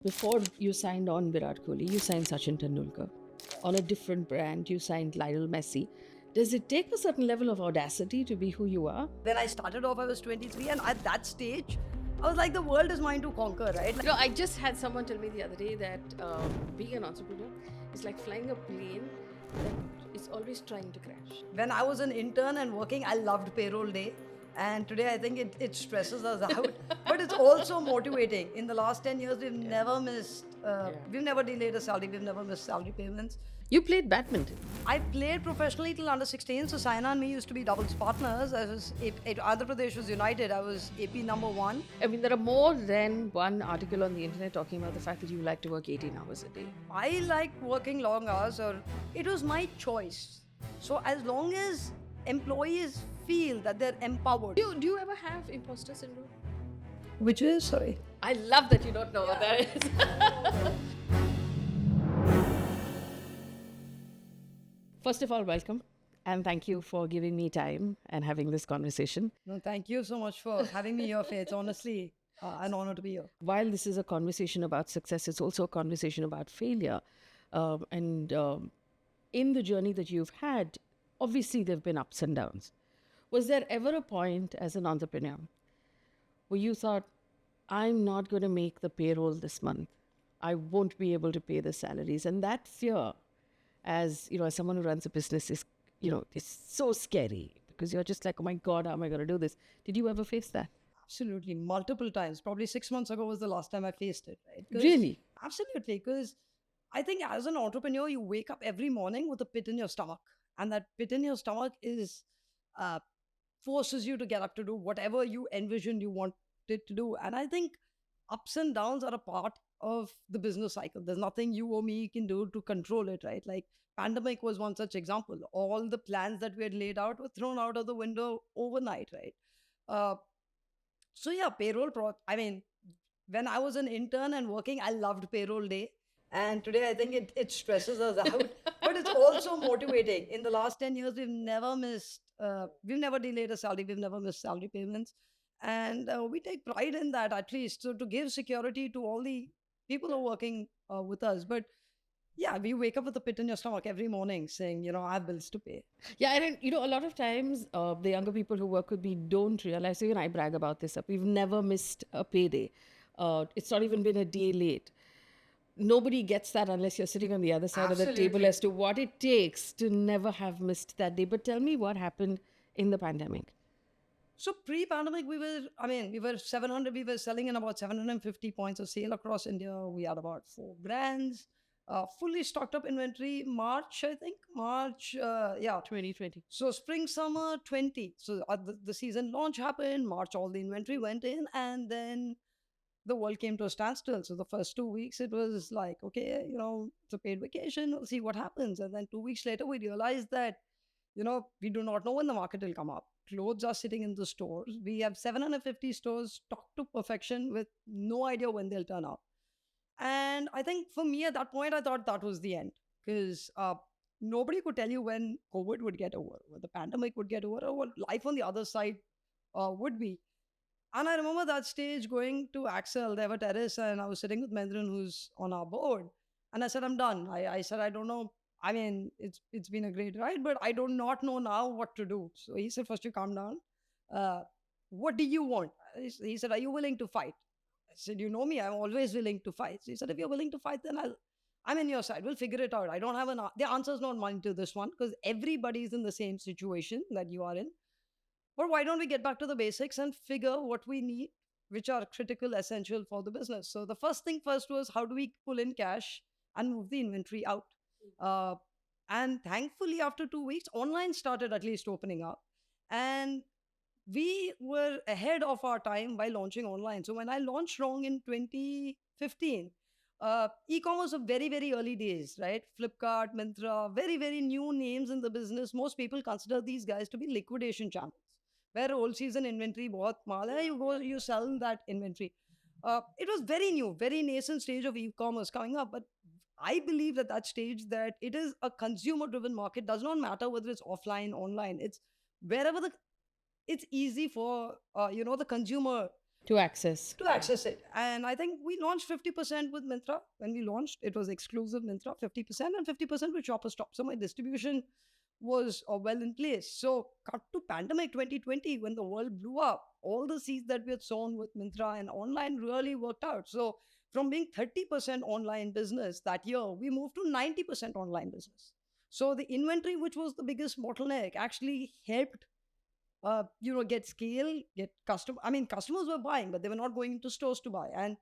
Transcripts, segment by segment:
Before you signed on Virat Kohli, you signed Sachin Tendulkar. On a different brand, you signed Lionel Messi. Does it take a certain level of audacity to be who you are? When I started off, I was 23, and at that stage, I was like, the world is mine to conquer, right? I just had someone tell me the other day that being an entrepreneur is like flying a plane that is always trying to crash. When I was an intern and working, I loved payroll day. And today, I think it stresses us out, but it's also motivating. In the last 10 years, we've never missed, we've never delayed a salary, we've never missed salary payments. You played badminton. I played professionally till under 16, so Saina and me used to be doubles partners. I was Andhra Pradesh was United. I was AP number one. I mean, there are more than one article on the internet talking about the fact that you like to work 18 hours a day. I like working long hours, or it was my choice. So as long as employees feel that they're empowered, Do you ever have imposter syndrome? which is sorry. I love that you don't know what that is. First of all, welcome. And thank you for giving me time and having this conversation. No, thank you so much for having me here, Faith. It's honestly an honor to be here. While this is a conversation about success, it's also a conversation about failure. In the journey that you've had, obviously there have been ups and downs. Was there ever a point as an entrepreneur where you thought, I'm not going to make the payroll this month? I won't be able to pay the salaries. And that fear, as someone who runs a business, is so scary because you're just like, oh my God, how am I going to do this? Did you ever face that? Absolutely, multiple times. Probably 6 months ago was the last time I faced it. Right? Really? Absolutely, because I think as an entrepreneur, you wake up every morning with a pit in your stomach, and that pit in your stomach is uh, forces you to get up to do whatever you envisioned you wanted to do. And I think ups and downs are a part of the business cycle. There's nothing you or me can do to control it, right? Like pandemic was one such example. All the plans that we had laid out were thrown out of the window overnight, right? Uh, so yeah, I mean, when I was an intern and working, I loved payroll day. And today I think it stresses us out, but it's also motivating. In the last 10 years, we've never delayed a salary, we've never missed salary payments. And we take pride in that, at least. So to give security to all the people who are working with us. But yeah, we wake up with a pit in your stomach every morning saying, I have bills to pay. Yeah, and a lot of times the younger people who work with me don't realize, even I brag about this, we've never missed a payday. It's not even been a day late. Nobody gets that unless you're sitting on the other side of the table Absolutely. as to what it takes to never have missed that day. But tell me what happened in the pandemic. So pre-pandemic, we were selling in about 750 points of sale across India. We had about 4 brands, fully stocked up inventory. March, I think. March, yeah. 2020. So spring, summer 20. So the season launch happened. March, all the inventory went in, and then the world came to a standstill. So the first 2 weeks, it was like, okay, it's a paid vacation. We'll see what happens. And then 2 weeks later, we realized that we do not know when the market will come up. Clothes are sitting in the stores. We have 750 stores stocked to perfection with no idea when they'll turn up. And I think for me at that point, I thought that was the end because nobody could tell you when COVID would get over, when the pandemic would get over, or what life on the other side would be. And I remember that stage going to Axel, they were terrace, and I was sitting with Mendran, who's on our board. And I said, I'm done. I said, I don't know. I mean, it's been a great ride, but I do not know now what to do. So he said, first you calm down. Uh, what do you want? He said, are you willing to fight? I said, you know me, I'm always willing to fight. So he said, if you're willing to fight, then I'm in your side. We'll figure it out. I don't have the answer's not mine to this one because everybody's in the same situation that you are in. But why don't we get back to the basics and figure what we need, which are critical, essential for the business? So the first thing first was how do we pull in cash and move the inventory out? Uh, and thankfully, after 2 weeks, online started at least opening up. And we were ahead of our time by launching online. So when I launched Wrong in 2015, e-commerce of very, very early days, right? Flipkart, Myntra, very, very new names in the business. Most people consider these guys to be liquidation channels where old season inventory bahut maal hai, you go, you sell that inventory. It was very new, very nascent stage of e-commerce coming up, but I believe at that stage that it is a consumer driven market. Does not matter whether it's offline, online. It's wherever it's easy for the consumer To access. to access it. And I think we launched 50% with Myntra. When we launched, it was exclusive Myntra, 50%, and 50% with Shoppers Stop. So my distribution was well in place. So cut to pandemic 2020 when the world blew up, all the seeds that we had sown with Myntra and online really worked out. So from being 30% online business that year, we moved to 90% online business. So the inventory, which was the biggest bottleneck, actually helped get scale, get custom. I mean, customers were buying, but they were not going into stores to buy. And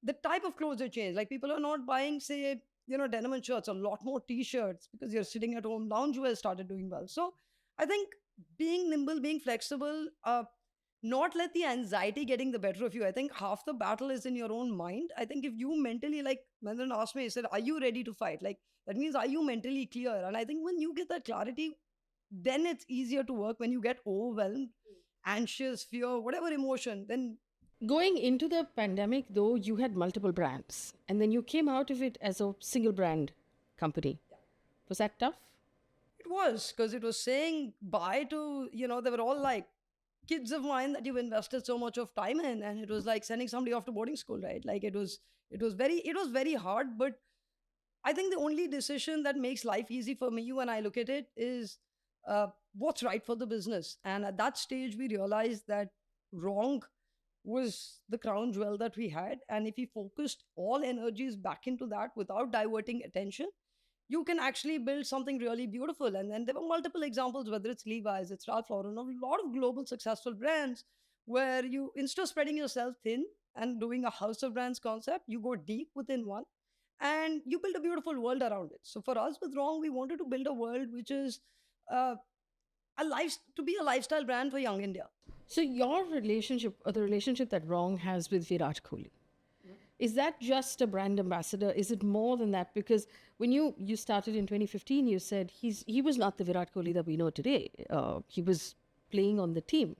the type of clothes had changed. Like people are not buying, say, denim and shirts, a lot more t-shirts because you're sitting at home. Loungewear started doing well. So I think being nimble, being flexible, not let the anxiety getting the better of you. I think half the battle is in your own mind. I think if you mentally, like Mendran asked me, he said, "Are you ready to fight?" Like that means, are you mentally clear? And I think when you get that clarity, then it's easier to work. When you get overwhelmed, anxious, fear, whatever emotion, then Going into the pandemic, though, you had multiple brands, and then you came out of it as a single brand company. Was that tough? it was because it was saying bye to, they were all like kids of mine that you've invested so much of time in. And it was like sending somebody off to boarding school, right? Like it was very hard. But I think the only decision that makes life easy for me when I look at it is what's right for the business. And at that stage, we realized that wrong was the crown jewel that we had. And if we focused all energies back into that without diverting attention, you can actually build something really beautiful. And then there were multiple examples, whether it's Levi's, it's Ralph Lauren, a lot of global successful brands where you, instead of spreading yourself thin and doing a house of brands concept, you go deep within one and you build a beautiful world around it. So for us with Wrong, we wanted to build a world which is uh, to be a lifestyle brand for young India. So your relationship, or the relationship that Wrong has with Virat Kohli, is that just a brand ambassador? Is it more than that? Because when you started in 2015, you said he was not the Virat Kohli that we know today. He was playing on the team,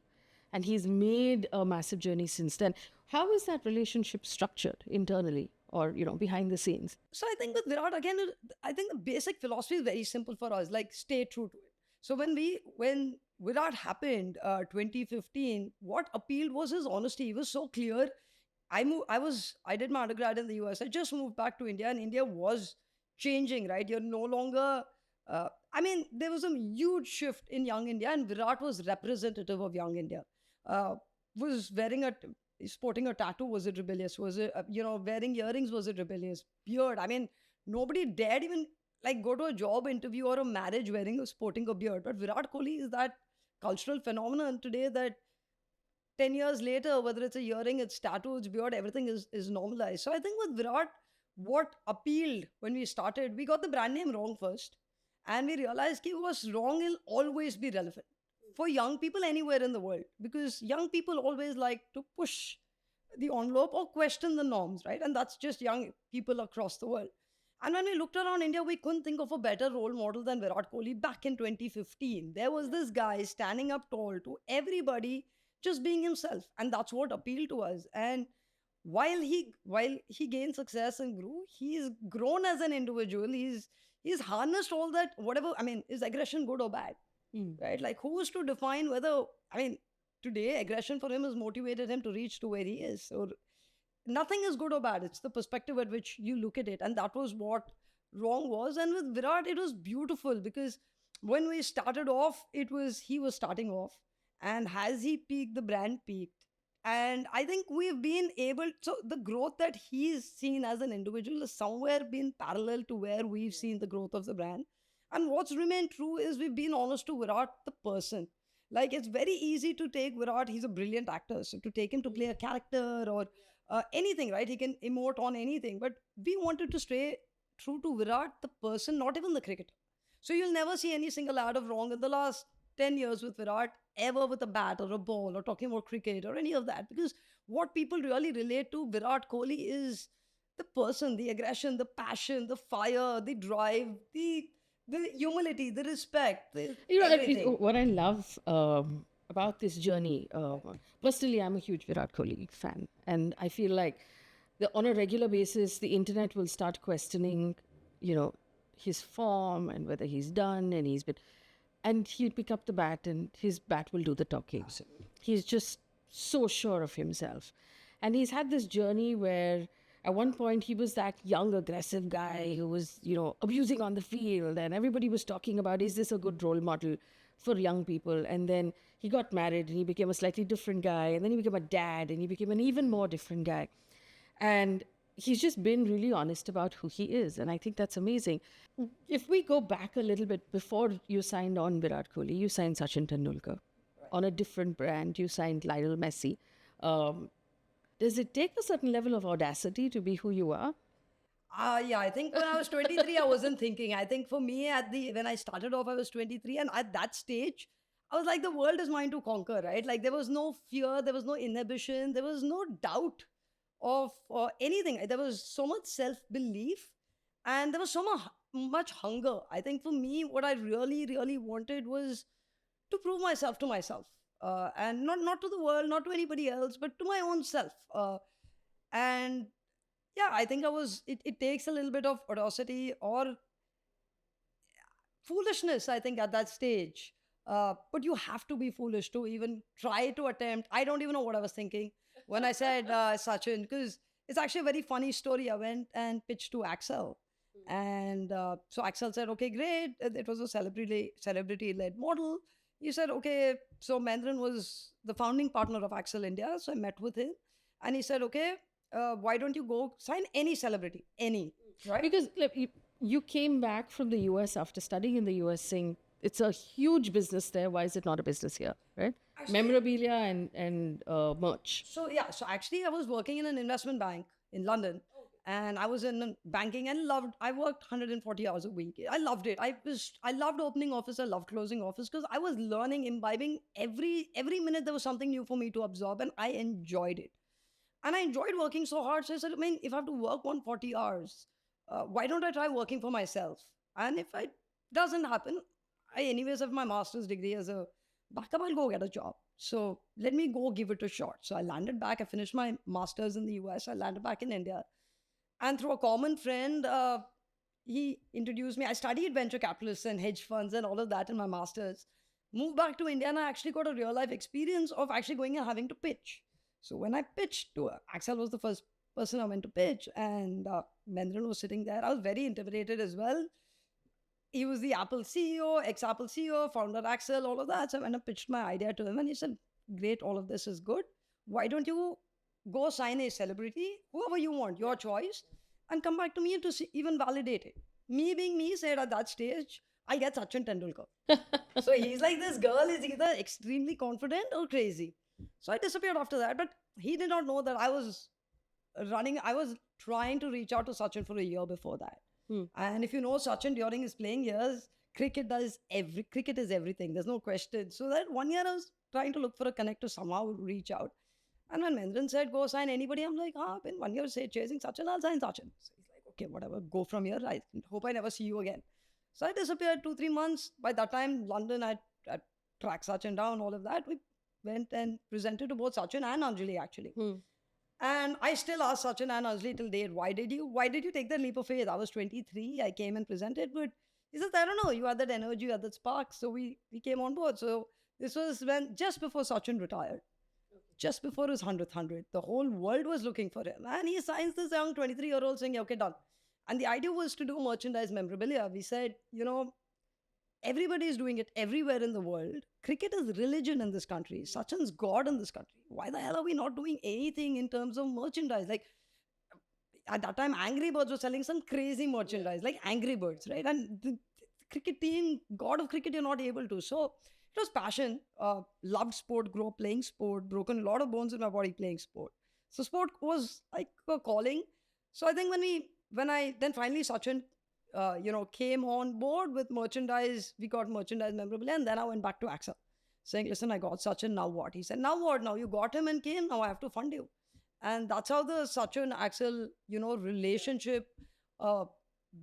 and he's made a massive journey since then. How is that relationship structured internally, or behind the scenes? So I think with Virat again, I think the basic philosophy is very simple for us. Like stay true to it. So when Virat happened, 2015, what appealed was his honesty. He was so clear. I did my undergrad in the US. I just moved back to India, and India was changing. Right, you're no longer. I mean, there was a huge shift in young India, and Virat was representative of young India. Was wearing a sporting a tattoo, was it rebellious? Was it wearing earrings, was it rebellious? Beard, I mean, nobody dared even like go to a job interview or a marriage wearing or sporting a beard. But Virat Kohli is that cultural phenomenon today that 10 years later, whether it's a earring, it's tattoo, it's beard, everything is normalized. So I think with Virat, what appealed when we started, we got the brand name wrong first, and we realized that what's wrong will always be relevant for young people anywhere in the world, because young people always like to push the envelope or question the norms, right? And that's just young people across the world. And when we looked around India, we couldn't think of a better role model than Virat Kohli back in 2015. There was this guy standing up tall to everybody, just being himself. And that's what appealed to us. And while he gained success and grew, he's grown as an individual. He's harnessed all that, whatever. I mean, is aggression good or bad? Mm. Right? Like who is to define whether, I mean, today aggression for him has motivated him to reach to where he is. So nothing is good or bad. It's the perspective at which you look at it. And that was what Wrong was. And with Virat, it was beautiful because when we started off, he was starting off. And as he peaked, the brand peaked. And I think we've been able, so the growth that he's seen as an individual has somewhere been parallel to where we've seen the growth of the brand. And what's remained true is we've been honest to Virat, the person. Like it's very easy to take Virat, he's a brilliant actor. So to take him to play a character or anything, right? He can emote on anything. But we wanted to stay true to Virat, the person, not even the cricketer. So you'll never see any single ad of Wrong in the last 10 years with Virat, ever with a bat or a ball or talking about cricket or any of that. Because what people really relate to Virat Kohli is the person, the aggression, the passion, the fire, the drive, the humility, the respect, everything. What I love about this journey, personally, I'm a huge Virat Kohli fan, and I feel like on a regular basis, the internet will start questioning, his form and whether he's done, and he'll pick up the bat, and his bat will do the talking. He's just so sure of himself. And he's had this journey where at one point he was that young, aggressive guy who was, abusing on the field, and everybody was talking about, is this a good role model for young people? And then he got married and he became a slightly different guy. And then he became a dad and he became an even more different guy. And he's just been really honest about who he is. And I think that's amazing. If we go back a little bit, before you signed on Virat Kohli, you signed Sachin Tendulkar. On a different brand, you signed Lionel Messi. Um, does it take a certain level of audacity to be who you are? Yeah, I think when I was 23, I wasn't thinking. I think for me, when I started off, I was 23, and at that stage, I was like, the world is mine to conquer, right? Like there was no fear, there was no inhibition, there was no doubt of anything. There was so much self belief, and there was so much hunger. I think for me, what I really, really wanted was to prove myself to myself, and not to the world, not to anybody else, but to my own self. And yeah, I think it takes a little bit of audacity or foolishness, I think, at that stage. But you have to be foolish to even try to attempt. I don't even know what I was thinking when I said Sachin, because it's actually a very funny story. I went and pitched to Axel. And so Axel said, okay, great. It was a celebrity led model. He said, okay, so Mendran was the founding partner of Axel India. So I met with him and he said, okay, why don't you go sign any celebrity, any, right? Because look, you came back from the US after studying in the US, saying it's a huge business there. Why is it not a business here, right? Memorabilia and merch. So yeah, so actually I was working in an investment bank in London, and I was in banking and I worked 140 hours a week. I loved it. I loved opening office, I loved closing office, because I was learning, imbibing every minute there was something new for me to absorb, and I enjoyed it. And I enjoyed working so hard. So I said, I mean, if I have to work 140 hours, why don't I try working for myself? And if it doesn't happen, I anyways have my master's degree as a backup, I'll go get a job. So let me go give it a shot. So I landed back. I finished my master's in the US. I landed back in India. And through a common friend, he introduced me. I studied venture capitalists and hedge funds and all of that in my master's. Moved back to India and I actually got a real life experience of actually going and having to pitch. So when I pitched to Axel was the first person I went to pitch, and Mendran was sitting there. I was very intimidated as well. He was the Apple CEO, ex-Apple CEO, founder Axel, all of that. So I went and pitched my idea to him, and he said, "Great, all of this is good. Why don't you go sign a celebrity, whoever you want, your choice, and come back to me to even validate it?" Me being me said at that stage, I get Sachin Tendulkar. So he's like, this girl is either extremely confident or crazy. So I disappeared after that, but he did not know that I was trying to reach out to Sachin for a year before that. And if you know Sachin during his playing years, cricket is everything. There's no question. So that 1 year I was trying to look for a connect to somehow reach out. And when Mendran said, go sign anybody, I'm like, I've been 1 year chasing Sachin, I'll sign Sachin. So he's like, okay, whatever, go from here. I hope I never see you again. So I disappeared 2-3 months. By that time, London, I tracked Sachin down, all of that. We went and presented to both Sachin and Anjali, actually. And I still ask Sachin and Anjali till date, why did you take that leap of faith? I was 23, I came and presented, but he says, I don't know, you had that energy, you had that spark. So we came on board. So this was just before Sachin retired. Just before his 100th, the whole world was looking for him. And he signs this young 23-year-old saying, okay, done. And the idea was to do merchandise memorabilia. We said, everybody is doing it everywhere in the world. Cricket is religion in this country. Sachin's God in this country. Why the hell are we not doing anything in terms of merchandise? Like, at that time, Angry Birds was selling some crazy merchandise, like Angry Birds, right? And the cricket team, God of cricket, you're not able to. So it was passion. Loved sport, grew up playing sport, broken a lot of bones in my body playing sport. So sport was like a calling. So I think then finally Sachin, came on board with merchandise. We got merchandise memorabilia, and then I went back to Axel saying, listen, I got Sachin, now what? He said, now what? Now you got him and came, now I have to fund you. And that's how the Sachin Axel, relationship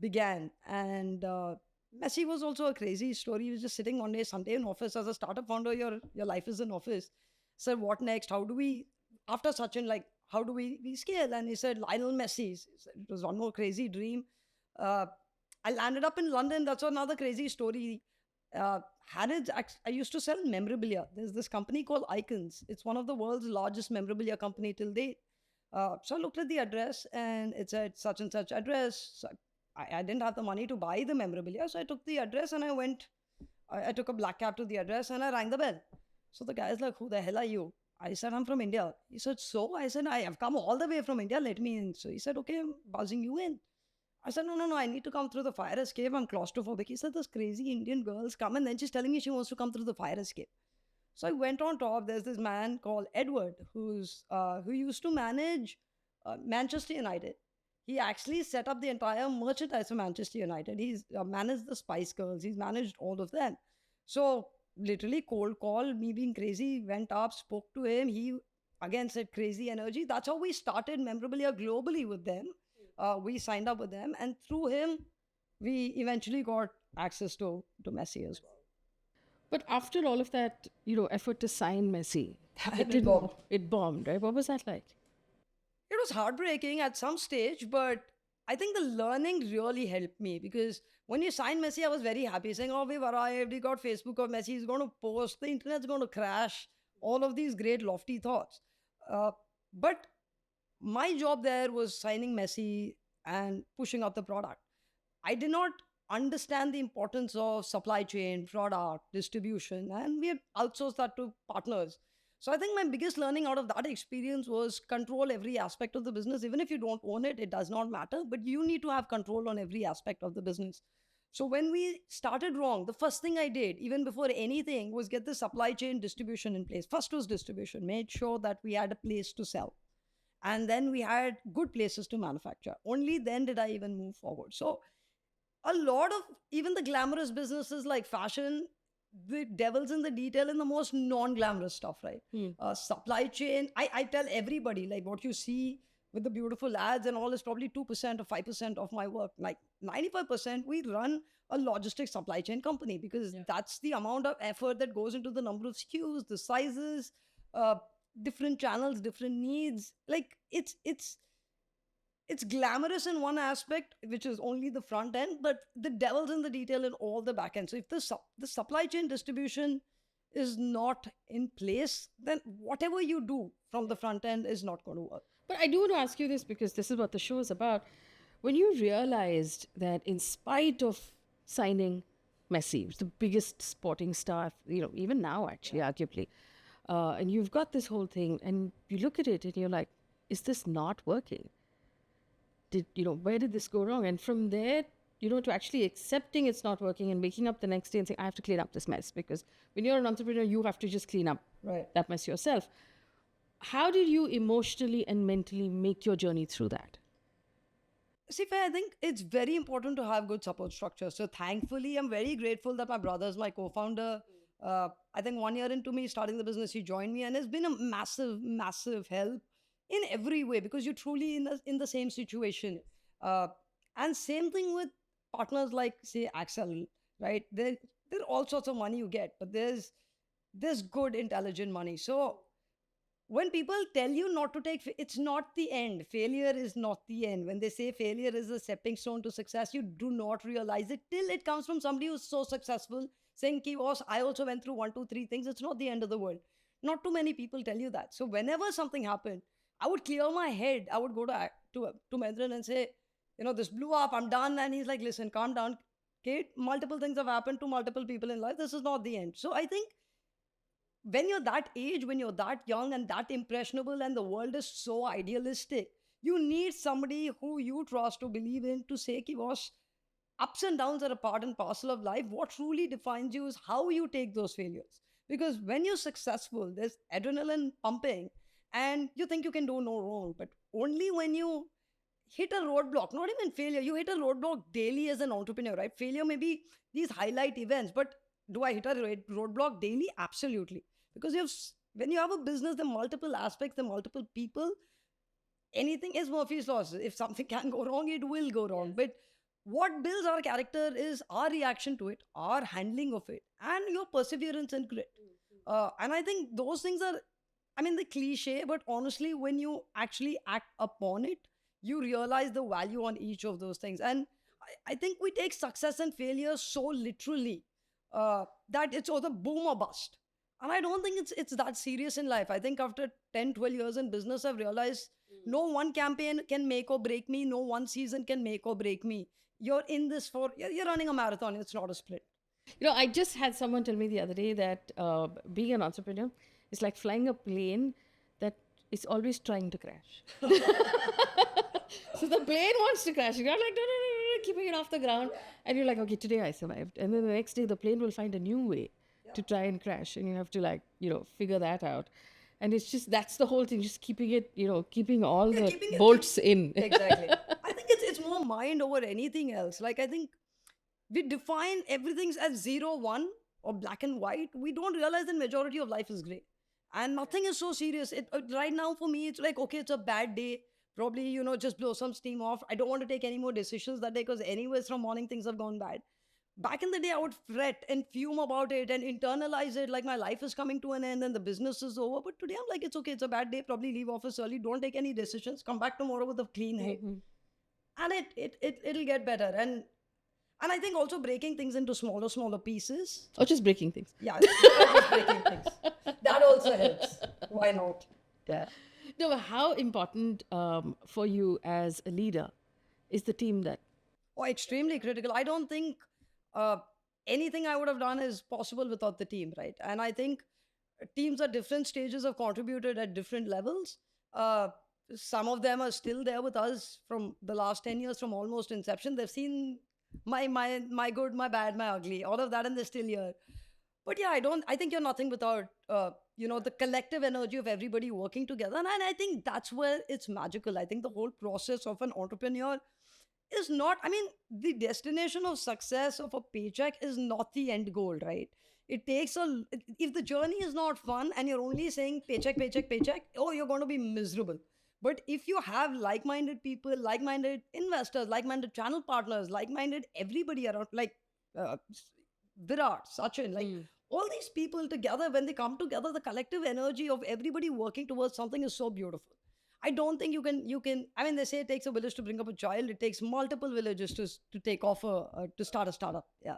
began. And Messi was also a crazy story. He was just sitting one day, Sunday in office. As a startup founder, your life is in office. Said, what next? After Sachin, how do we scale? And he said, Lionel Messi. It was one more crazy dream. I landed up in London. That's another crazy story. I used to sell memorabilia. There's this company called Icons. It's one of the world's largest memorabilia company till date. So I looked at the address and it said such and such address. So I didn't have the money to buy the memorabilia, so I took the address and I went. I took a black cab to the address and I rang the bell. So the guy's like, "Who the hell are you?" I said, "I'm from India." He said, "So?" I said, "I have come all the way from India. Let me in." So he said, "Okay, I'm buzzing you in." I said, no, I need to come through the fire escape. I'm claustrophobic. He said, those crazy Indian girls come and then she's telling me she wants to come through the fire escape. So I went on top. There's this man called Edward who used to manage Manchester United. He actually set up the entire merchandise for Manchester United. He's managed the Spice Girls. He's managed all of them. So literally cold call, me being crazy, went up, spoke to him. He again said crazy energy. That's how we started memorabilia globally with them. We signed up with them, and through him, we eventually got access to Messi as well. But after all of that, effort to sign Messi, it It didn't. bombed. It bombed, right? What was that like? It was heartbreaking at some stage, but I think the learning really helped me because when you signed Messi, I was very happy saying, "Oh, we've arrived. We got Facebook of Messi. He's going to post. The internet's going to crash." All of these great lofty thoughts. But my job there was signing Messi and pushing out the product. I did not understand the importance of supply chain, product, distribution, and we had outsourced that to partners. So I think my biggest learning out of that experience was control every aspect of the business. Even if you don't own it, it does not matter, but you need to have control on every aspect of the business. So when we started wrong, the first thing I did, even before anything, was get the supply chain distribution in place. First was distribution, made sure that we had a place to sell. And then we had good places to manufacture. Only then did I even move forward. So a lot of even the glamorous businesses like fashion, the devil's in the detail in the most non-glamorous stuff, right? Hmm. Supply chain, I tell everybody like what you see with the beautiful ads and all is probably 2% or 5% of my work. Like 95% we run a logistics supply chain company because Yeah. that's the amount of effort that goes into the number of SKUs, the sizes, uh, different channels, different needs. Like it's glamorous in one aspect, which is only the front end, but the devil's in the detail in all the back end. So if the supply chain distribution is not in place, then whatever you do from the front end is not going to work. But I do want to ask you this because this is what the show is about. When you realized that, in spite of signing Messi, who's the biggest sporting star, even now, actually, arguably, and you've got this whole thing, and you look at it and you're like, is this not working? Where did this go wrong? And from there, to actually accepting it's not working and waking up the next day and saying, I have to clean up this mess. Because when you're an entrepreneur, you have to just clean up Right. that mess yourself. How did you emotionally and mentally make your journey through that? See, Faye, I think it's very important to have good support structure. So thankfully, I'm very grateful that my brother is my co-founder. I think 1 year into me starting the business, he joined me and has been a massive, massive help in every way because you're truly in the same situation. Uh, and same thing with partners like say Axel, right? There are all sorts of money you get, but there's good intelligent money. So when people tell you not to take it's not the end. Failure is not the end. When they say failure is a stepping stone to success, you do not realize it till it comes from somebody who's so successful saying ki boss, I also went through one two three things. It's not the end of the world. Not too many people tell you that. So whenever something happened, I would clear my head. I would go to Mehndran and say, this blew up, I'm done. And he's like, listen, calm down, Kate, multiple things have happened to multiple people in life. This is not the end. So I think when you're that age, when you're that young and that impressionable, and the world is so idealistic, you need somebody who you trust to believe in to say, ki boss, ups and downs are a part and parcel of life. What truly defines you is how you take those failures. Because when you're successful, there's adrenaline pumping and you think you can do no wrong. But only when you hit a roadblock, not even failure, you hit a roadblock daily as an entrepreneur, right? Failure may be these highlight events, but do I hit a roadblock daily? Absolutely. Because when you have a business, there are multiple aspects, there are multiple people. Anything is Murphy's law. If something can go wrong, it will go wrong. But what builds our character is our reaction to it, our handling of it, and your perseverance and grit. And I think those things are, I mean, the cliche, but honestly, when you actually act upon it, you realize the value on each of those things. And I think we take success and failure so literally. that it's either boom or bust. And I don't think it's that serious in life. I think after 10, 12 years in business, I've realized no one campaign can make or break me. No one season can make or break me. You're in this for, you're running a marathon. It's not a sprint. I just had someone tell me the other day that being an entrepreneur is like flying a plane that is always trying to crash. So the plane wants to crash. You're like, no, no, no, no, no, keeping it off the ground. And you're like, okay, today I survived. And then the next day, the plane will find a new way to try and crash. And you have to, like, figure that out. And it's just, that's the whole thing, just keeping it, keeping all the keeping it- bolts in. Exactly. I think it's more mind over anything else. Like, I think we define everything as 0, 1 or black and white. We don't realize that majority of life is gray. And nothing is so serious. Right now for me, it's like, okay, it's a bad day. Probably, just blow some steam off. I don't want to take any more decisions that day because anyways from morning things have gone bad. Back in the day, I would fret and fume about it and internalize it like my life is coming to an end and the business is over. But today I'm like, it's okay, it's a bad day. Probably leave office early. Don't take any decisions. Come back tomorrow with a clean head. And it'll get better. And I think also breaking things into smaller pieces. Or just breaking things. Yeah, just breaking things. That also helps. Why not? Yeah. No, but how important for you as a leader is the team that? Oh, extremely critical. I don't think anything I would have done is possible without the team, right? And I think teams at different stages have contributed at different levels. Some of them are still there with us from the last 10 years, from almost inception. They've seen my good, my bad, my ugly, all of that, and they're still here. But yeah, I think you're nothing without the collective energy of everybody working together. And I think that's where it's magical. I think the whole process of an entrepreneur is not, I mean, the destination of success of a paycheck is not the end goal, right? It takes if the journey is not fun and you're only saying paycheck, paycheck, paycheck, oh, you're going to be miserable. But if you have like-minded people, like-minded investors, like-minded channel partners, like-minded everybody around, like uh, Virat, Sachin, like all these people together, when they come together, the collective energy of everybody working towards something is so beautiful. I don't think you can. I mean, they say it takes a village to bring up a child. It takes multiple villages to take off to start a startup. Yeah.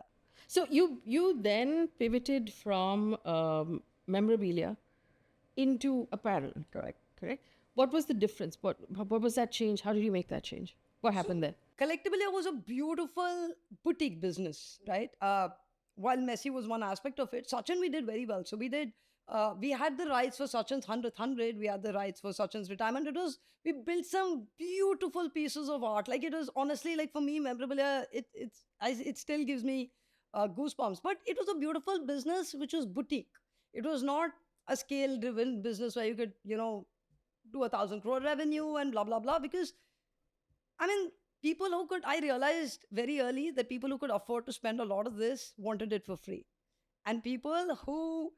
So you then pivoted from memorabilia into apparel, correct? What was the difference? What was that change? How did you make that change? What happened there? Collectively, it was a beautiful boutique business, right? While Messi was one aspect of it, Sachin we did very well. So we had the rights for Sachin's 100th. We had the rights for Sachin's retirement. We built some beautiful pieces of art. Like it was honestly, like for me, memorabilia, it still gives me goosebumps. But it was a beautiful business, which was boutique. It was not a scale driven business where you could, do 1,000 crore revenue and blah, blah, blah. Because I mean, I realized very early that people who could afford to spend a lot of this wanted it for free. And people who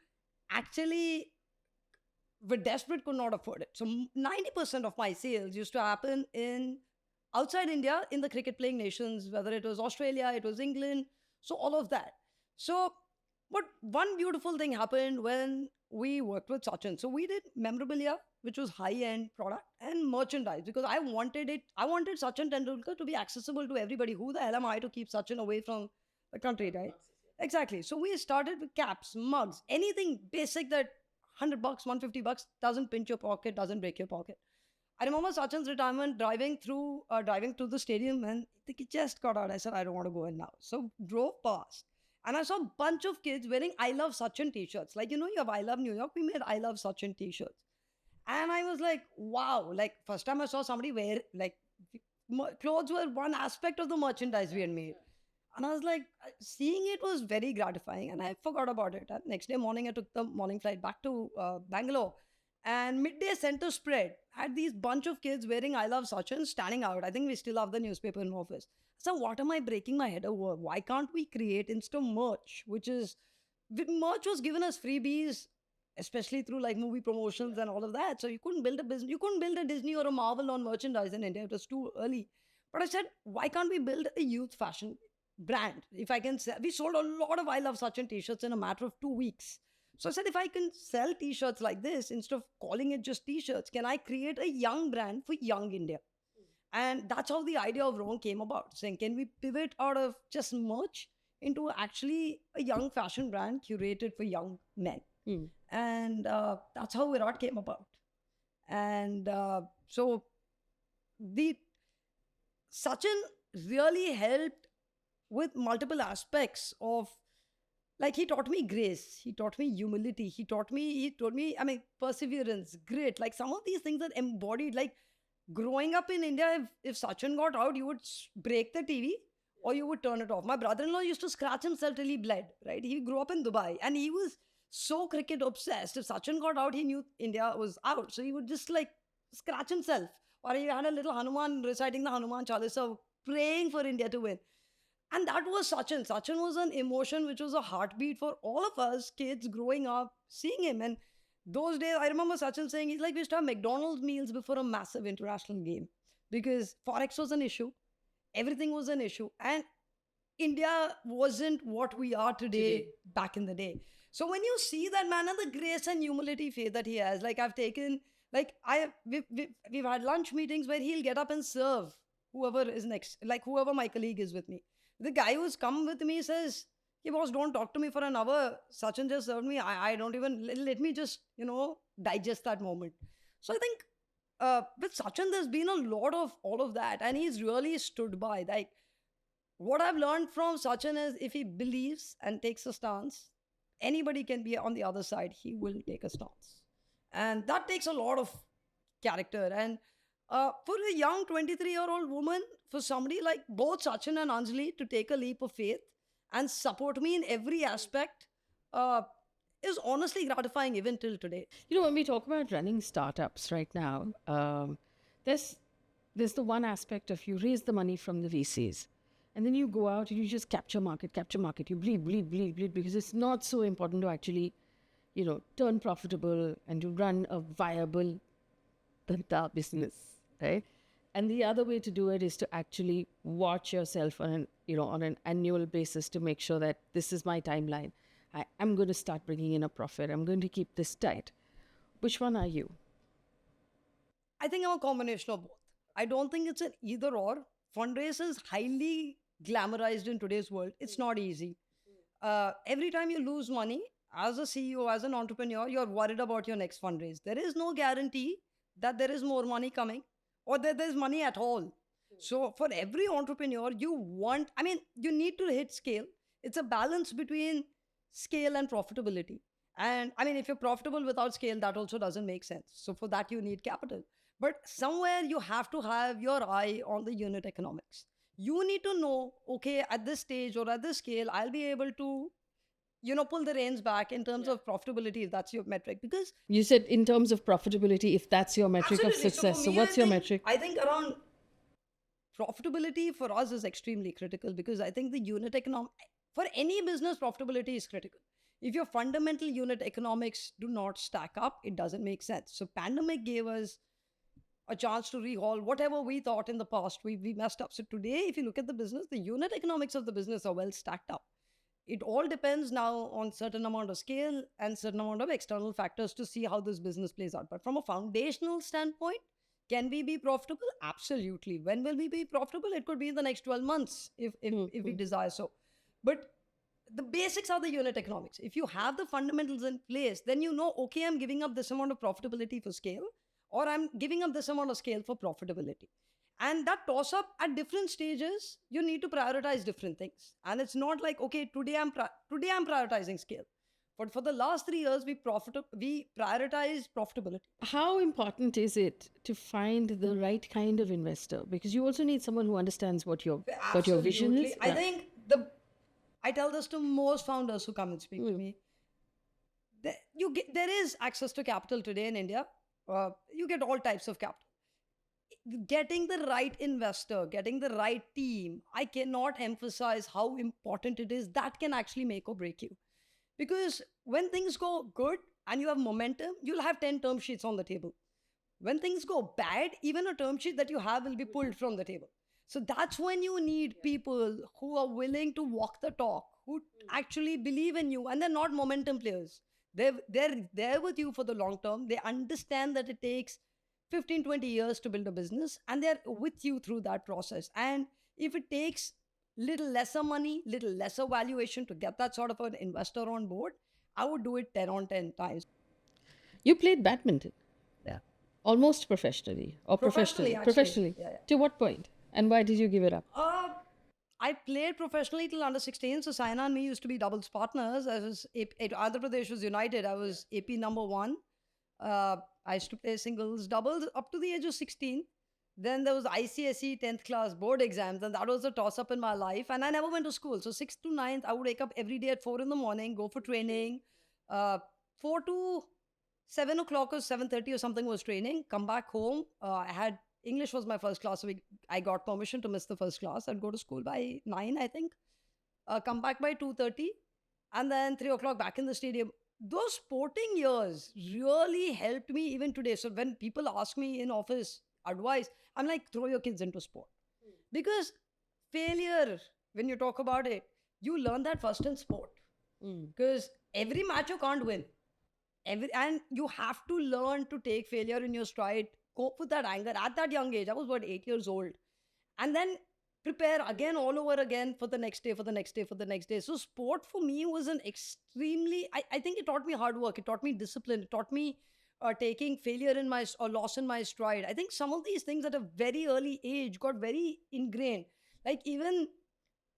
actually were desperate could not afford it. So 90% of my sales used to happen outside India in the cricket playing nations, whether it was Australia, it was England, so all of that. So, but one beautiful thing happened when we worked with Sachin. So we did memorabilia, which was high-end product, and merchandise because I wanted Sachin Tendulkar to be accessible to everybody. Who the hell am I to keep Sachin away from the country, right? Exactly. So we started with caps, mugs, anything basic that $100, $150 doesn't pinch your pocket, doesn't break your pocket. I remember Sachin's retirement driving through the stadium and he just got out. I said, I don't want to go in now. So drove past. And I saw a bunch of kids wearing I Love Sachin t-shirts. Like, you have I Love New York. We made I Love Sachin t-shirts. And I was like, wow. Like, first time I saw somebody wear, like, clothes were one aspect of the merchandise we had made. And I was like, seeing it was very gratifying. And I forgot about it. And next day morning, I took the morning flight back to Bangalore. And midday center spread had these bunch of kids wearing I Love Sachin standing out. I think we still have the newspaper in office. So what am I breaking my head over? Why can't we create Insta merch, merch was given us freebies, especially through like movie promotions and all of that. So you couldn't build a business. You couldn't build a Disney or a Marvel on merchandise in India. It was too early. But I said, why can't we build a youth fashion brand? If I can sell, we sold a lot of I Love Sachin t-shirts in a matter of 2 weeks. So I said, if I can sell t-shirts like this, instead of calling it just t-shirts, can I create a young brand for young India? And that's how the idea of Roam came about, saying, can we pivot out of just merch into actually a young fashion brand curated for young men. Mm. And that's how Virat came about. And so the Sachin really helped with multiple aspects of, like, he taught me grace, he taught me humility, he told me, I mean, perseverance, grit. Like, some of these things are embodied. Like, growing up in India, if Sachin got out, you would break the TV or you would turn it off. My brother-in-law used to scratch himself till he bled, right? He grew up in Dubai and he was so cricket obsessed. If Sachin got out, he knew India was out. So he would just like scratch himself. Or he had a little Hanuman reciting the Hanuman Chalisa, praying for India to win. And that was Sachin. Sachin was an emotion which was a heartbeat for all of us kids growing up, seeing him. And those days, I remember Sachin saying, he's like, we used to have McDonald's meals before a massive international game because Forex was an issue, everything was an issue. And India wasn't what we are today back in the day. So when you see that man and the grace and humility faith that he has, like I've taken, like we've had lunch meetings where he'll get up and serve whoever is next, like whoever my colleague is with me. The guy who's come with me says, hey boss, don't talk to me for an hour. Sachin just served me. I don't even, let me just, digest that moment. So I think with Sachin, there's been a lot of all of that. And he's really stood by. Like, what I've learned from Sachin is if he believes and takes a stance, anybody can be on the other side. He will take a stance. And that takes a lot of character. And for a young 23-year-old woman, for somebody like both Sachin and Anjali to take a leap of faith and support me in every aspect is honestly gratifying even till today. When we talk about running startups right now, there's the one aspect of you raise the money from the VCs. And then you go out and you just capture market. You bleed, because it's not so important to actually, turn profitable and to run a viable danta business, right? And the other way to do it is to actually watch yourself on an annual basis to make sure that this is my timeline. I'm going to start bringing in a profit. I'm going to keep this tight. Which one are you? I think I'm a combination of both. I don't think it's an either or. Fundraise is highly glamorized in today's world. It's not easy. Every time you lose money, as a CEO, as an entrepreneur, you're worried about your next fundraise. There is no guarantee that there is more money coming or that there's money at all. So for every entrepreneur, you need to hit scale. It's a balance between scale and profitability. And I mean, if you're profitable without scale, that also doesn't make sense. So for that, you need capital. But somewhere you have to have your eye on the unit economics. You need to know, okay, at this stage or at this scale, I'll be able to, pull the reins back in terms of profitability, if that's your metric. Because you said in terms of profitability, if that's your metric of success. So what's your metric? I think around profitability for us is extremely critical because I think the unit economic, for any business, profitability is critical. If your fundamental unit economics do not stack up, it doesn't make sense. So pandemic gave us a chance to rehaul whatever we thought in the past we messed up. So today, if you look at the business, the unit economics of the business are well stacked up. It all depends now on certain amount of scale and certain amount of external factors to see how this business plays out. But from a foundational standpoint, can we be profitable? Absolutely. When will we be profitable? It could be in the next 12 months if we desire so. But the basics are the unit economics. If you have the fundamentals in place, then okay, I'm giving up this amount of profitability for scale, or I'm giving up this amount of scale for profitability. And that toss up at different stages, you need to prioritize different things. And it's not like, okay, today I'm prioritizing scale. But for the last 3 years, we prioritize profitability. How important is it to find the right kind of investor? Because you also need someone who understands what your vision is. I think I tell this to most founders who come and speak to me. There is access to capital today in India. You get all types of capital. Getting the right investor, getting the right team, I cannot emphasize how important it is. That can actually make or break you. Because when things go good and you have momentum, you'll have 10 term sheets on the table. When things go bad, even a term sheet that you have will be pulled from the table. So that's when you need people who are willing to walk the talk, who actually believe in you, and they're not momentum players. They're there with you for the long term. They understand that it takes 15, 20 years to build a business, and they're with you through that process. And if it takes little lesser money, little lesser valuation to get that sort of an investor on board, I would do it 10 on 10 times. You played badminton Yeah. almost professionally or Professionally, professionally. actually. Professionally. Yeah, yeah. To what point? And why did you give it up? I played professionally till under 16. So Saina and me used to be doubles partners. Andhra Pradesh was United. I was AP number one. I used to play singles, doubles up to the age of 16. Then there was ICSE 10th class board exams, and that was a toss up in my life. And I never went to school. So 6th to 9th, I would wake up every day at 4 in the morning, go for training. 4 to 7 o'clock or 7:30 or something was training. Come back home. I had English was my first class, so I got permission to miss the first class. I'd go to school by 9, I think. Come back by 2:30, and then 3 o'clock back in the stadium. Those sporting years really helped me even today. So when people ask me in office advice, I'm like, throw your kids into sport because failure, when you talk about it, you learn that first in sport because every match you can't win. And you have to learn to take failure in your stride, cope with that anger at that young age. I was 8 years old, and then prepare again all over again for the next day, for the next day, for the next day. So sport for me was an extremely, I think it taught me hard work, it taught me discipline, it taught me taking failure in my or loss in my stride. I think some of these things at a very early age got very ingrained. Like even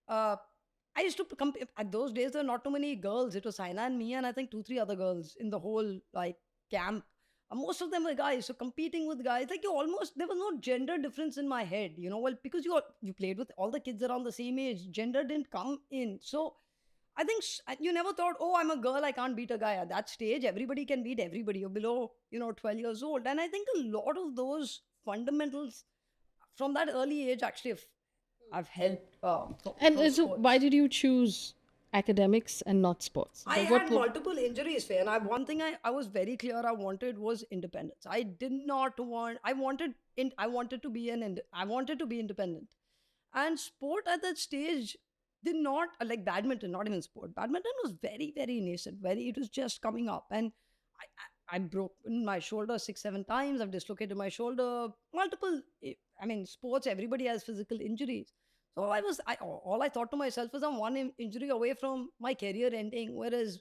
I used to compete at those days. There were not too many girls. It was Saina and me, and I think 2, 3 other girls in the whole like camp. Most of them were guys. So competing with guys, like you almost there was no gender difference in my head. Well, because you played with all the kids around the same age, gender didn't come in. So I think you never thought, oh, I'm a girl, I can't beat a guy. At that stage, everybody can beat everybody. You're below 12 years old, and I think a lot of those fundamentals from that early age actually have helped. And from so, why sports. did you choose academics and not sports? I Like, had multiple injuries, Faye, and one thing I was very clear I wanted was independence. I did not want. I wanted to be I wanted to be independent, and sport at that stage did not like badminton. Not even sport. Badminton was very very nascent. It was just coming up, and I broke my shoulder 6, 7 times. I've dislocated my shoulder. Multiple. I mean, sports. Everybody has physical injuries. So all I thought to myself was I'm one injury away from my career ending. Whereas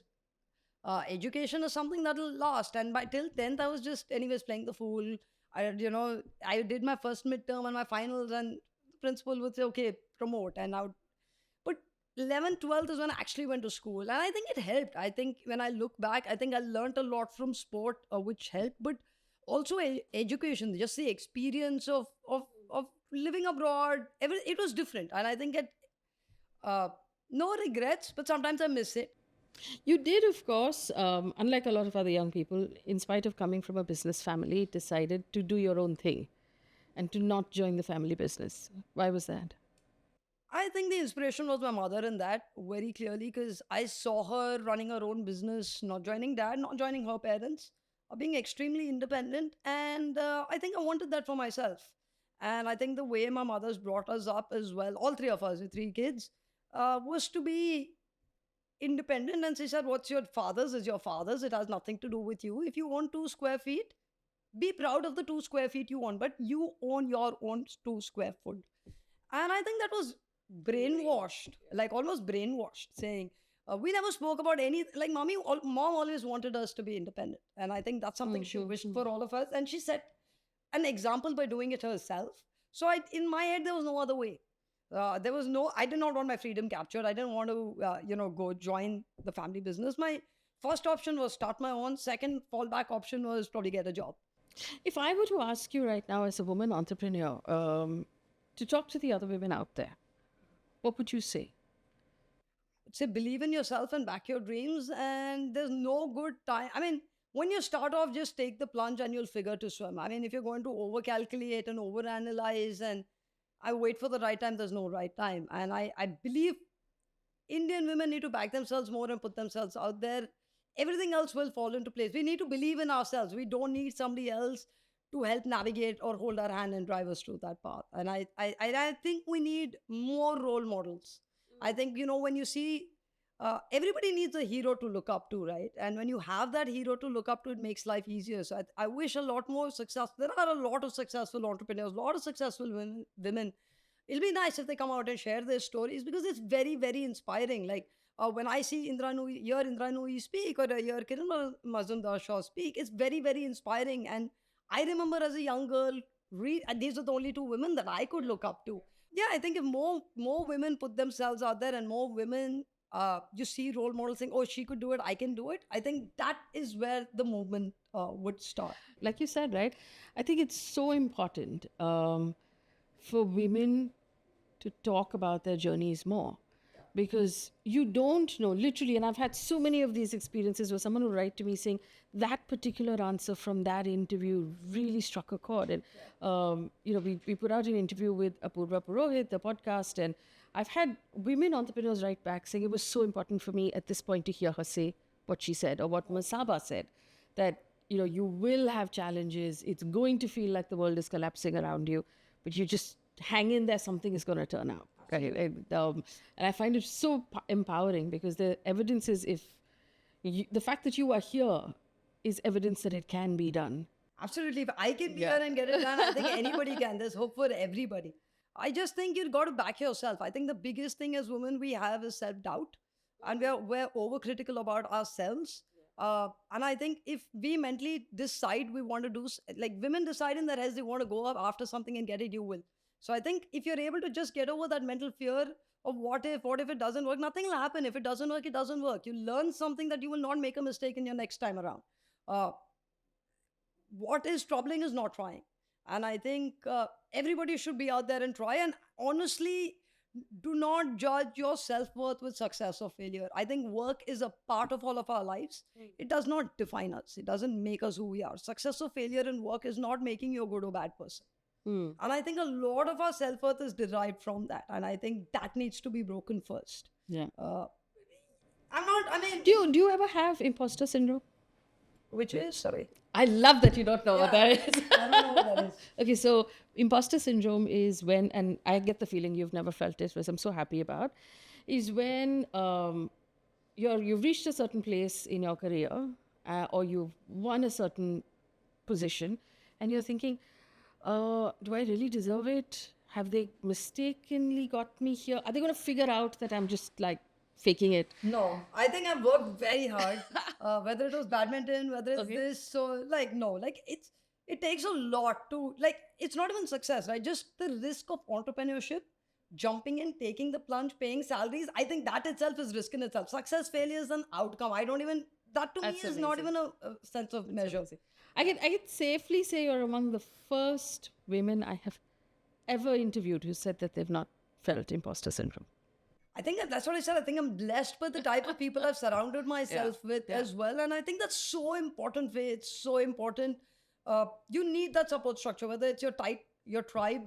education is something that'll last. And by till 10th, I was just anyways playing the fool. I did my first midterm and my finals, and the principal would say, okay, promote. But 11th, 12th is when I actually went to school. And I think it helped. I think when I look back, I think I learned a lot from sport, which helped. But also education, just the experience of living abroad. It was different. And I think uh, no regrets, but sometimes I miss it. You did, of course, unlike a lot of other young people, in spite of coming from a business family, decided to do your own thing and to not join the family business. Why was that? I think the inspiration was my mother in that very clearly because I saw her running her own business, not joining dad, not joining her parents, being extremely independent. And I think I wanted that for myself. And I think the way my mother's brought us up as well, all three of us, the three kids, was to be independent. And she said, what's your father's is your father's. It has nothing to do with you. If you want 2 square feet, be proud of the 2 square feet you want, but you own your own 2 square foot. And I think that was brainwashed, like almost brainwashed, saying, we never spoke about any, like mom always wanted us to be independent. And I think that's something she wished for all of us. And she set an example by doing it herself. So in my head, there was no other way. I did not want my freedom captured. I didn't want to, go join the family business. My first option was start my own. Second fallback option was probably get a job. If I were to ask you right now, as a woman entrepreneur, to talk to the other women out there, what would you say? Say believe in yourself and back your dreams, and there's no good time. I mean, when you start off, just take the plunge and you'll figure to swim. I mean, if you're going to overcalculate and overanalyze and I wait for the right time, there's no right time. And I believe Indian women need to back themselves more and put themselves out there. Everything else will fall into place. We need to believe in ourselves. We don't need somebody else to help navigate or hold our hand and drive us through that path. And I think we need more role models. I think, when you see everybody needs a hero to look up to, right? And when you have that hero to look up to, it makes life easier. So I wish a lot more success. There are a lot of successful entrepreneurs, a lot of successful women it'll be nice if they come out and share their stories, because it's very, very inspiring. Like when I see hear Indra Nooyi speak, or hear Kiran Mazumdar Shaw speak, it's very, very inspiring. And I remember as a young girl, these are the only two women that I could look up to. Yeah, I think if more women put themselves out there, and more women you see role models saying, "Oh, she could do it, I can do it," I think that is where the movement would start. Like you said, right? I think it's so important for women to talk about their journeys more, because you don't know, literally. And I've had so many of these experiences where someone will write to me saying that particular answer from that interview really struck a chord. And we put out an interview with Apurva Purohit, the podcast, and I've had women entrepreneurs write back saying it was so important for me at this point to hear her say what she said, or what Masaba said, that you will have challenges, it's going to feel like the world is collapsing around you, but you just hang in there, something is going to turn out, right? And I find it so empowering, because the evidence is, the fact that you are here is evidence that it can be done. Absolutely. If I can be here and get it done, I think anybody can. There's hope for everybody. I just think you've got to back yourself. I think the biggest thing as women we have is self doubt, and we're overcritical about ourselves. And I think if we mentally decide we want to do, like women decide in their heads they want to go up after something and get it, you will. So I think if you're able to just get over that mental fear of what if it doesn't work, nothing will happen. If it doesn't work, it doesn't work. You learn something that you will not make a mistake in your next time around. Uh, what is troubling is not trying. And I think everybody should be out there and try. And honestly, do not judge your self-worth with success or failure. I think work is a part of all of our lives. It does not define us. It doesn't make us who we are. Success or failure in work is not making you a good or bad person. And I think a lot of our self-worth is derived from that. And I think that needs to be broken first. Yeah. Do you ever have imposter syndrome? Which is, sorry. I love that you don't know what that is. I don't know what that is. Okay, so imposter syndrome is when, and I get the feeling you've never felt this, which I'm so happy about, is when you've reached a certain place in your career, or you've won a certain position, and you're thinking, do I really deserve it? Have they mistakenly got me here? Are they going to figure out that I'm just like faking it? No, I think I've worked very hard. Whether it was badminton, whether it's this, so like no, like it takes a lot to, like, it's not even success, right? Just the risk of entrepreneurship, jumping in, taking the plunge, paying salaries. I think that itself is risk in itself. Success, failure is an outcome. I don't even, that to That's me is not amazing. even a sense of measure. I can safely say you're among the first women I have ever interviewed who said that they've not felt imposter syndrome. I think that's what I said. I think I'm blessed with the type of people I've surrounded myself with as well. And I think that's so important, Faye. It's so important. You need that support structure, whether it's your tribe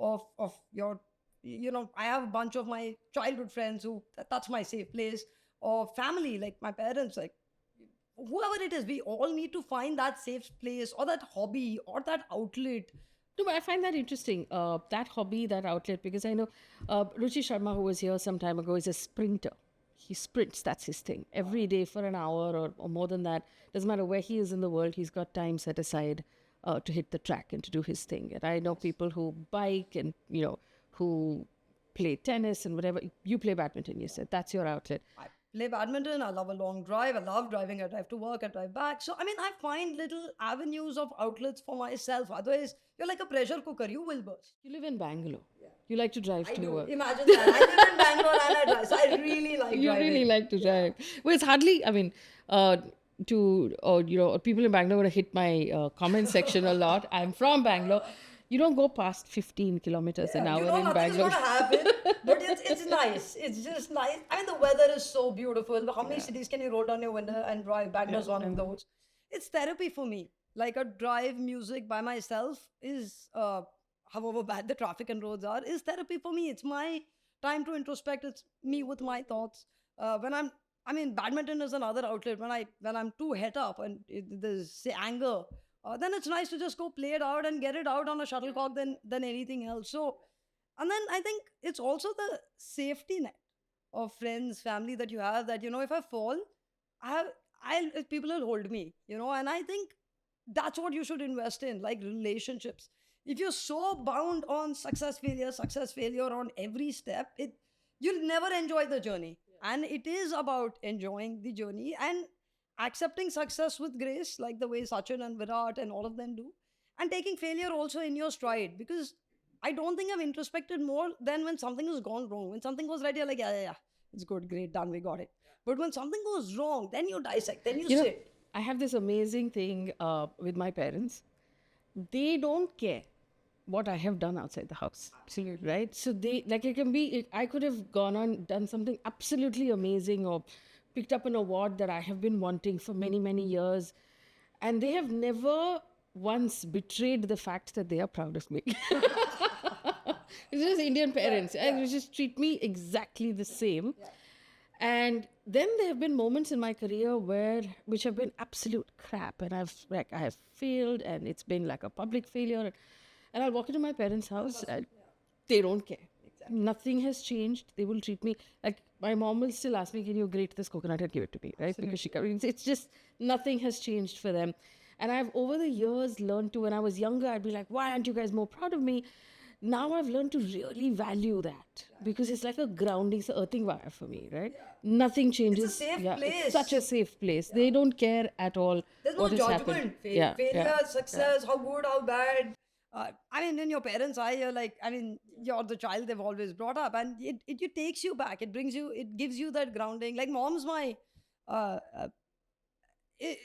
of your, I have a bunch of my childhood friends who, that's my safe place, or family, like my parents, like whoever it is, we all need to find that safe place, or that hobby, or that outlet. No, but I find that interesting, that hobby, that outlet, because I know Ruchi Sharma, who was here some time ago, is a sprinter. He sprints, that's his thing. Every day for an hour or more than that. Doesn't matter where he is in the world, he's got time set aside to hit the track and to do his thing. And I know people who bike and, who play tennis and whatever. You play badminton, you said. That's your outlet. I play badminton. I love a long drive. I love driving. I drive to work. I drive back. So, I mean, I find little avenues of outlets for myself. Otherwise, you're like a pressure cooker. You will burst. You live in Bangalore. You like to drive to work. Imagine that. I live in Bangalore and I drive. So, I really like You driving. really like to drive. Well, it's hardly, I mean, people in Bangalore would hit my comment section a lot. I'm from Bangalore. You don't go past 15 kilometers an hour in nothing's Bangalore. going to happen. But it's nice. It's just nice. I mean, the weather is so beautiful. How many cities can you roll down your window and drive? Bangalore's one of those. It's therapy for me. Like a drive music by myself is, however bad the traffic and roads are, is therapy for me. It's my time to introspect. It's me with my thoughts. Badminton is another outlet. When I'm too het up and there's say anger, then it's nice to just go play it out and get it out on a shuttlecock than anything else. So, and then I think it's also the safety net of friends, family that you have, that, if I fall, people will hold me, and I think that's what you should invest in, like relationships. If you're so bound on success, failure on every step, you'll never enjoy the journey. And it is about enjoying the journey and accepting success with grace, like the way Sachin and Virat and all of them do, and taking failure also in your stride. Because I don't think I've introspected more than when something has gone wrong. When something goes right, you're like, yeah, it's good, great, done, we got it. But when something goes wrong, then you dissect, then you You know, sit. I have this amazing thing with my parents. They don't care what I have done outside the house. Absolutely. Right? So they, like, it can be, I could have gone on, done something absolutely amazing or picked up an award that I have been wanting for many, many years. And they have never once betrayed the fact that they are proud of me. It's just Indian parents. And they just treat me exactly the same. And then there have been moments in my career which have been absolute crap, and I have failed, and it's been like a public failure. And I'll walk into my parents' house, and they don't care. Nothing has changed. They will treat me like my mom will still ask me, "Can you grate this coconut and give it to me?" Right? Because it's just nothing has changed for them. And I've over the years learned to. When I was younger, I'd be like, "Why aren't you guys more proud of me?" Now I've learned to really value that because it's like a grounding, it's an earthing wire for me, right? Nothing changes. safe It's place. such a safe place. They don't care at all There's no what has judgment. happened. Failure, success, how good, how bad. I mean, in your parents' eye, you're like, I mean, you're the child they've always brought up, and it takes you back. It brings you, it gives you that grounding. Like mom's my, uh, uh,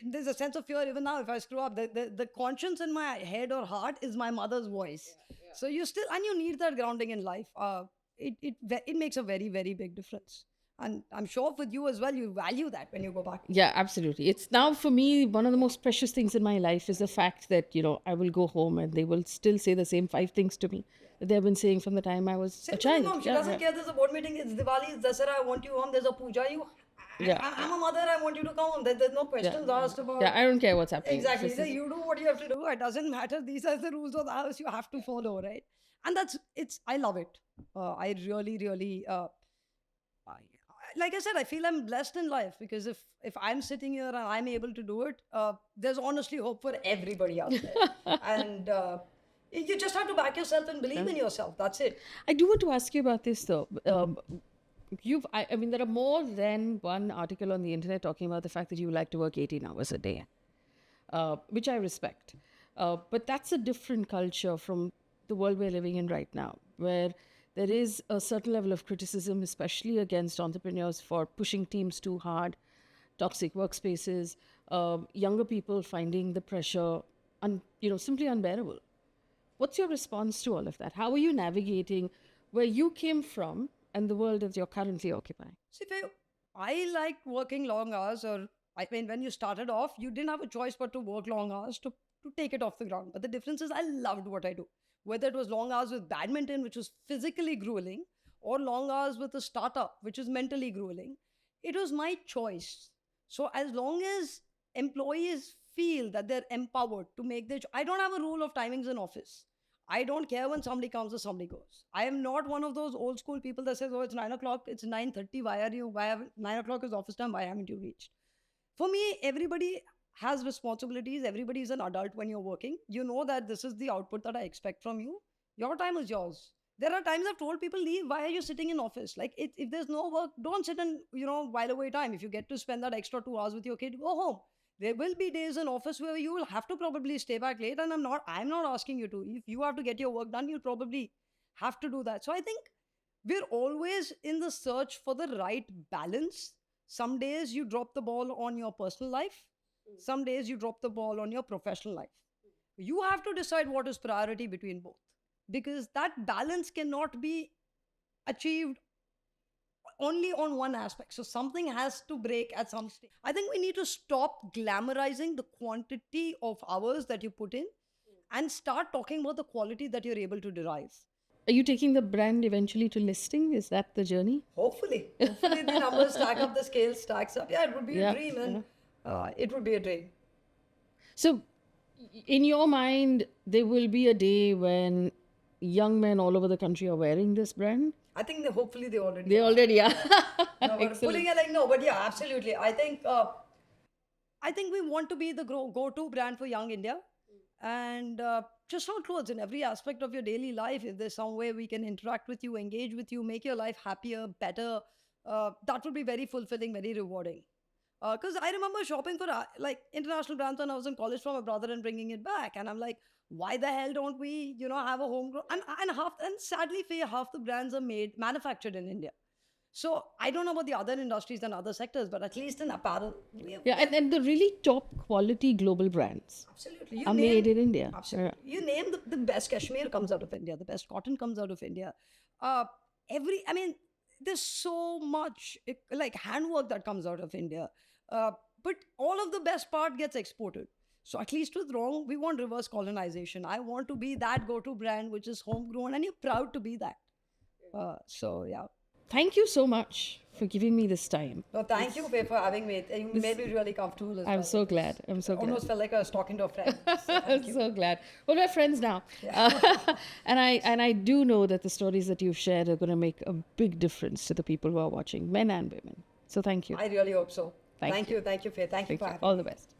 there's a sense of fear even now if I screw up. The conscience in my head or heart is my mother's voice. So you still, and you need that grounding in life. It makes a very, very big difference. And I'm sure with you as well, you value that when you go back. Yeah, absolutely. It's now for me one of the most precious things in my life is the fact that, I will go home and they will still say the same 5 things to me that they've been saying from the time I was Same a with my child. mom. She doesn't care. There's a board meeting. It's Diwali. It's Dasara. I want you home. There's a puja. Yeah. I'm a mother. I want you to come home. There's no questions asked about. Yeah, I don't care what's happening. Exactly. This So is- you do what you have to do. It doesn't matter. These are the rules of the house. You have to follow, right? And I love it. I really, really, like I said, I feel I'm blessed in life because if I'm sitting here and I'm able to do it, there's honestly hope for everybody out there. And you just have to back yourself and believe in yourself. That's it. I do want to ask you about this though. I mean, there are more than one article on the internet talking about the fact that you like to work 18 hours a day, which I respect. But that's a different culture from the world we're living in right now, where there is a certain level of criticism, especially against entrepreneurs for pushing teams too hard, toxic workspaces, younger people finding the pressure, simply unbearable. What's your response to all of that? How are you navigating where you came from and the world that you're currently occupying? See, I liked working long hours, or I mean, when you started off, you didn't have a choice but to work long hours to take it off the ground. But the difference is, I loved what I do. Whether it was long hours with badminton, which was physically grueling, or long hours with a startup, which is mentally grueling, it was my choice. So as long as employees feel that they're empowered to make their, I don't have a rule of timings in office. I don't care when somebody comes or somebody goes. I am not one of those old school people that says, "Oh, it's 9 o'clock, it's 9:30. Why are you? 9 o'clock is office time? Why haven't you reached?" For me, everybody has responsibilities. Everybody is an adult when you're working. You know that this is the output that I expect from you. Your time is yours. There are times I've told people, leave. Why are you sitting in office? Like, if there's no work, don't sit and while away time. If you get to spend that extra 2 hours with your kid, go home. There will be days in office where you will have to probably stay back late, and I'm not asking you to. If you have to get your work done, you'll probably have to do that. So I think we're always in the search for the right balance. Some days you drop the ball on your personal life, some days you drop the ball on your professional life. You have to decide what is priority between both, because that balance cannot be achieved only on one aspect. So something has to break at some stage. I think we need to stop glamorizing the quantity of hours that you put in and start talking about the quality that you're able to derive. Are you taking the brand eventually to listing? Is that the journey? Hopefully the numbers stack up, the scale stacks up. Yeah, it would be Yeah, a dream, and it would be a dream. So, in your mind, there will be a day when young men all over the country are wearing this brand? I think hopefully they already They are. already are. No, but Excellent. pulling it like no, but yeah, absolutely. I think we want to be the go-to brand for young India, and just not clothes, in every aspect of your daily life. If there's some way we can interact with you, engage with you, make your life happier, better, that would be very fulfilling, very rewarding. Because I remember shopping for like international brands when I was in college for my brother and bringing it back, and I'm like, why the hell don't we, have a homegrown? And sadly, Faye, half the brands are manufactured in India. So I don't know about the other industries and other sectors, but at least in apparel, we have, Yeah, and the really top quality global brands absolutely. You are name, made in India. absolutely. You name the best cashmere comes out of India, the best cotton comes out of India. I mean, there's so much like handwork that comes out of India. But all of the best part gets exported. So at least with Wrong, we want reverse colonization. I want to be that go-to brand which is homegrown, and you're proud to be that. So yeah. Thank you so much for giving me this time. No, thank you, Faye, for having me. You made me really comfortable as well. I'm so glad. I'm so glad. Almost felt like I was talking to a friend. So I'm thank you. so glad. Well, we're friends now, and I do know that the stories that you've shared are going to make a big difference to the people who are watching, men and women. So thank you. I really hope so. Thank Thank you, Faye. Thank you Thank for you. having me. All the best.